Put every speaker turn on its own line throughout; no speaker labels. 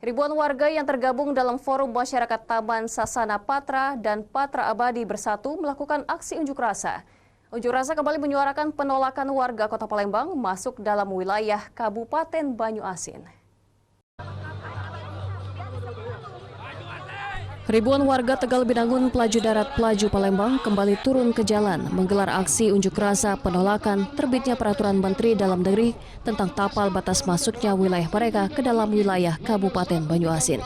Ribuan warga yang tergabung dalam Forum Masyarakat Taman Sasana Patra dan Patra Abadi Bersatu melakukan aksi unjuk rasa. Unjuk rasa kembali menyuarakan penolakan warga Kota Palembang masuk dalam wilayah Kabupaten Banyuasin. Ribuan warga Tegal Binangun, Pelaju Darat, Pelaju Palembang kembali turun ke jalan menggelar aksi unjuk rasa penolakan terbitnya Peraturan Menteri Dalam Negeri tentang tapal batas masuknya wilayah mereka ke dalam wilayah Kabupaten Banyuasin.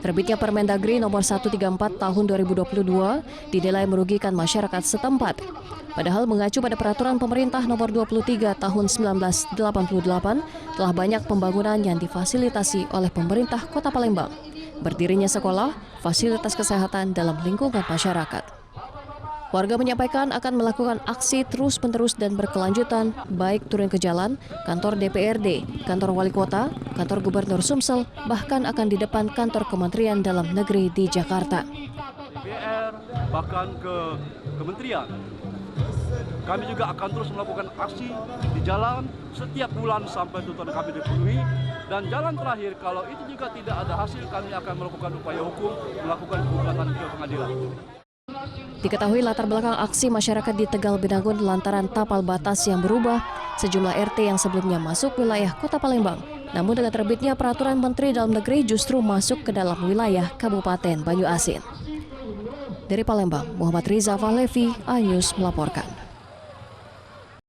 Terbitnya Permendagri nomor 134 tahun 2022 dinilai merugikan masyarakat setempat. Padahal mengacu pada peraturan pemerintah nomor 23 tahun 1988 telah banyak pembangunan yang difasilitasi oleh pemerintah Kota Palembang. Berdirinya sekolah, fasilitas kesehatan dalam lingkungan masyarakat. Warga menyampaikan akan melakukan aksi terus-menerus dan berkelanjutan, baik turun ke jalan, kantor DPRD, kantor wali kota, kantor gubernur Sumsel, bahkan akan di depan kantor Kementerian Dalam Negeri di Jakarta.
DPR, bahkan ke kementerian. Kami juga akan terus melakukan aksi di jalan setiap bulan sampai tuntutan kami dipenuhi. Dan jalan terakhir, kalau itu juga tidak ada hasil, kami akan melakukan upaya hukum, melakukan gugatan ke pengadilan.
Diketahui latar belakang aksi masyarakat di Tegal Binangun lantaran tapal batas yang berubah, sejumlah RT yang sebelumnya masuk wilayah Kota Palembang. Namun dengan terbitnya Peraturan Menteri Dalam Negeri justru masuk ke dalam wilayah Kabupaten Banyuasin. Dari Palembang, Muhammad Riza Fahlevi, iNews melaporkan.